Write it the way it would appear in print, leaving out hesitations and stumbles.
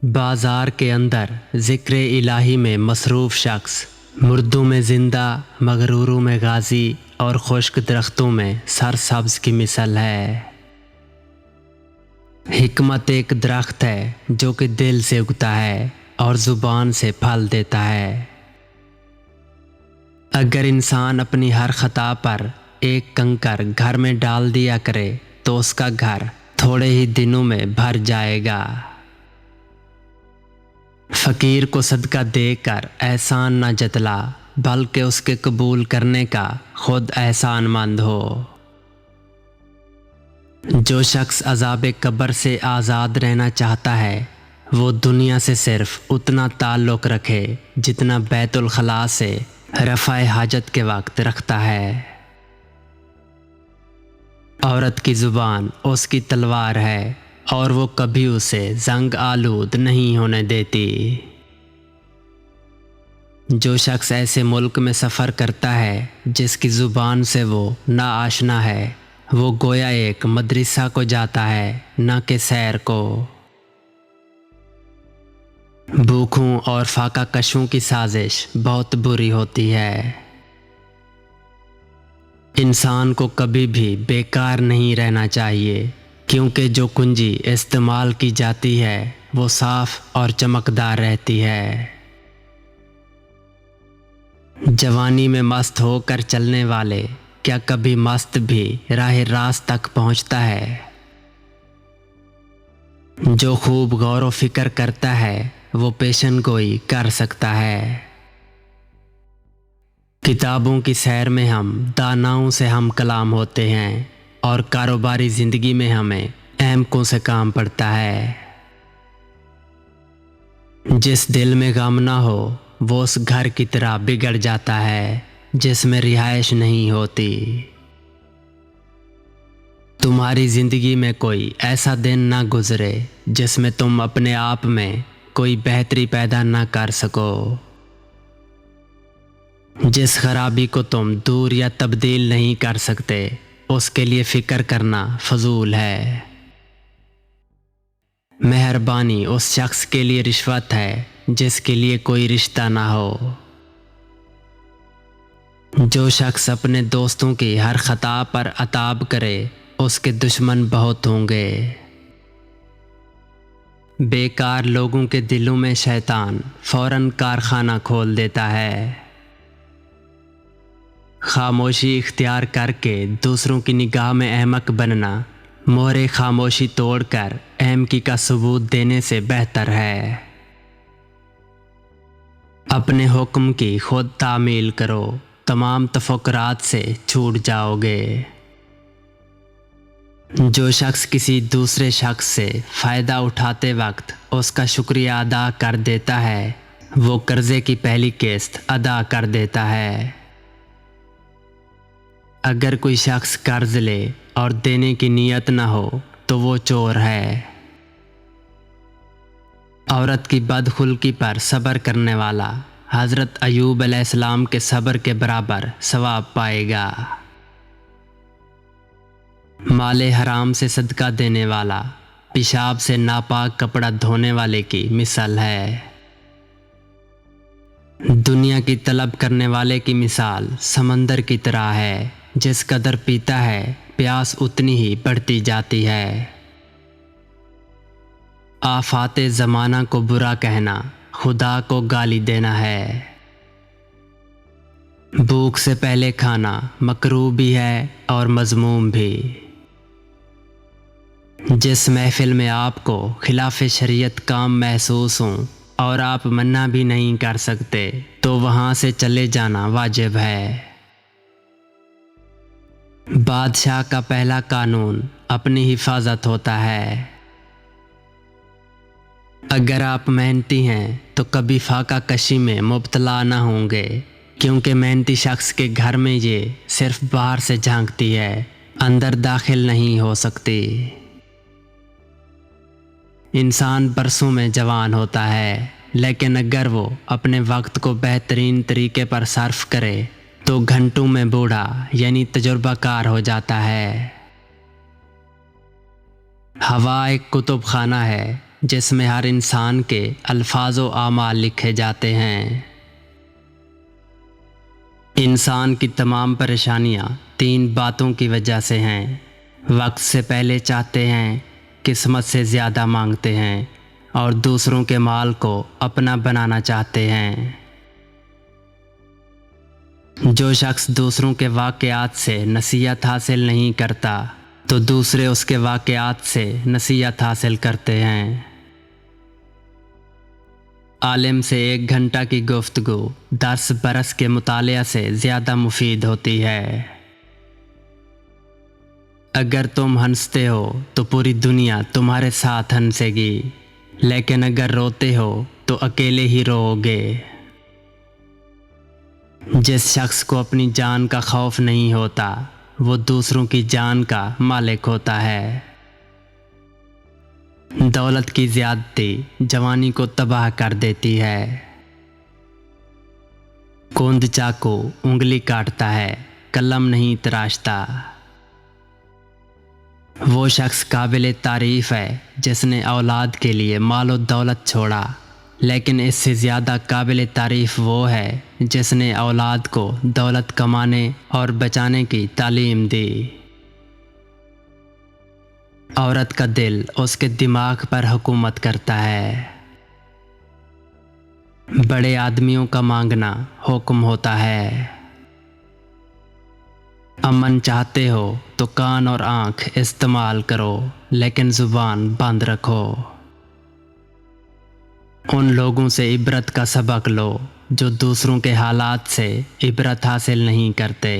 بازار کے اندر ذکر الہی میں مصروف شخص، مردوں میں زندہ، مغروروں میں غازی اور خشک درختوں میں سرسبز کی مثال ہے۔ حکمت ایک درخت ہے جو کہ دل سے اگتا ہے اور زبان سے پھل دیتا ہے۔ اگر انسان اپنی ہر خطا پر ایک کنکر گھر میں ڈال دیا کرے تو اس کا گھر تھوڑے ہی دنوں میں بھر جائے گا۔ فقیر کو صدقہ دے کر احسان نہ جتلا، بلکہ اس کے قبول کرنے کا خود احسان مند ہو۔ جو شخص عذاب قبر سے آزاد رہنا چاہتا ہے وہ دنیا سے صرف اتنا تعلق رکھے جتنا بیت الخلاء سے رفع حاجت کے وقت رکھتا ہے۔ عورت کی زبان اس کی تلوار ہے اور وہ کبھی اسے زنگ آلود نہیں ہونے دیتی۔ جو شخص ایسے ملک میں سفر کرتا ہے جس کی زبان سے وہ ناآشنا ہے، وہ گویا ایک مدرسہ کو جاتا ہے نہ کہ سیر کو۔ بھوکھوں اور فاقہ کشوں کی سازش بہت بری ہوتی ہے۔ انسان کو کبھی بھی بیکار نہیں رہنا چاہیے، کیونکہ جو کنجی استعمال کی جاتی ہے وہ صاف اور چمکدار رہتی ہے۔ جوانی میں مست ہو کر چلنے والے کیا کبھی مست بھی راہ راست تک پہنچتا ہے؟ جو خوب غور و فکر کرتا ہے وہ پیشن گوئی کر سکتا ہے۔ کتابوں کی سیر میں ہم داناؤں سے ہم کلام ہوتے ہیں اور کاروباری زندگی میں ہمیں احمقوں سے کام پڑتا ہے۔ جس دل میں غم نہ ہو وہ اس گھر کی طرح بگڑ جاتا ہے جس میں رہائش نہیں ہوتی۔ تمہاری زندگی میں کوئی ایسا دن نہ گزرے جس میں تم اپنے آپ میں کوئی بہتری پیدا نہ کر سکو۔ جس خرابی کو تم دور یا تبدیل نہیں کر سکتے اس کے لیے فکر کرنا فضول ہے۔ مہربانی اس شخص کے لیے رشوت ہے جس کے لیے کوئی رشتہ نہ ہو۔ جو شخص اپنے دوستوں کی ہر خطا پر عتاب کرے اس کے دشمن بہت ہوں گے۔ بیکار لوگوں کے دلوں میں شیطان فوراً کارخانہ کھول دیتا ہے۔ خاموشی اختیار کر کے دوسروں کی نگاہ میں احمق بننا مہر خاموشی توڑ کر احمقی کا ثبوت دینے سے بہتر ہے۔ اپنے حکم کی خود تعمیل کرو، تمام تفکرات سے چھوٹ جاؤ گے۔ جو شخص کسی دوسرے شخص سے فائدہ اٹھاتے وقت اس کا شکریہ ادا کر دیتا ہے وہ قرضے کی پہلی قسط ادا کر دیتا ہے۔ اگر کوئی شخص قرض لے اور دینے کی نیت نہ ہو تو وہ چور ہے۔ عورت کی بدخلقی پر صبر کرنے والا حضرت ایوب علیہ السلام کے صبر کے برابر ثواب پائے گا۔ مال حرام سے صدقہ دینے والا پیشاب سے ناپاک کپڑا دھونے والے کی مثال ہے۔ دنیا کی طلب کرنے والے کی مثال سمندر کی طرح ہے، جس قدر پیتا ہے پیاس اتنی ہی بڑھتی جاتی ہے۔ آفات زمانہ کو برا کہنا خدا کو گالی دینا ہے۔ بھوک سے پہلے کھانا مکروہ بھی ہے اور مذموم بھی۔ جس محفل میں آپ کو خلاف شریعت کام محسوس ہوں اور آپ منع بھی نہیں کر سکتے تو وہاں سے چلے جانا واجب ہے۔ بادشاہ کا پہلا قانون اپنی حفاظت ہوتا ہے۔ اگر آپ محنتی ہیں تو کبھی فاقہ کشی میں مبتلا نہ ہوں گے، کیونکہ محنتی شخص کے گھر میں یہ صرف باہر سے جھانکتی ہے، اندر داخل نہیں ہو سکتی۔ انسان برسوں میں جوان ہوتا ہے، لیکن اگر وہ اپنے وقت کو بہترین طریقے پر صرف کرے تو گھنٹوں میں بوڑھا یعنی تجربہ کار ہو جاتا ہے۔ ہوا ایک کتب خانہ ہے جس میں ہر انسان کے الفاظ و اعمال لکھے جاتے ہیں۔ انسان کی تمام پریشانیاں 3 باتوں کی وجہ سے ہیں: وقت سے پہلے چاہتے ہیں، قسمت سے زیادہ مانگتے ہیں، اور دوسروں کے مال کو اپنا بنانا چاہتے ہیں۔ جو شخص دوسروں کے واقعات سے نصیحت حاصل نہیں کرتا تو دوسرے اس کے واقعات سے نصیحت حاصل کرتے ہیں۔ عالم سے 1 گھنٹہ کی گفتگو 10 برس کے مطالعہ سے زیادہ مفید ہوتی ہے۔ اگر تم ہنستے ہو تو پوری دنیا تمہارے ساتھ ہنسے گی، لیکن اگر روتے ہو تو اکیلے ہی رو گے۔ جس شخص کو اپنی جان کا خوف نہیں ہوتا وہ دوسروں کی جان کا مالک ہوتا ہے۔ دولت کی زیادتی جوانی کو تباہ کر دیتی ہے۔ کوند چاقو انگلی کاٹتا ہے، قلم نہیں تراشتا۔ وہ شخص قابل تعریف ہے جس نے اولاد کے لیے مال و دولت چھوڑا، لیکن اس سے زیادہ قابل تعریف وہ ہے جس نے اولاد کو دولت کمانے اور بچانے کی تعلیم دی۔ عورت کا دل اس کے دماغ پر حکومت کرتا ہے۔ بڑے آدمیوں کا مانگنا حکم ہوتا ہے۔ امن چاہتے ہو تو کان اور آنکھ استعمال کرو، لیکن زبان بند رکھو۔ ان لوگوں سے عبرت کا سبق لو جو دوسروں کے حالات سے عبرت حاصل نہیں کرتے۔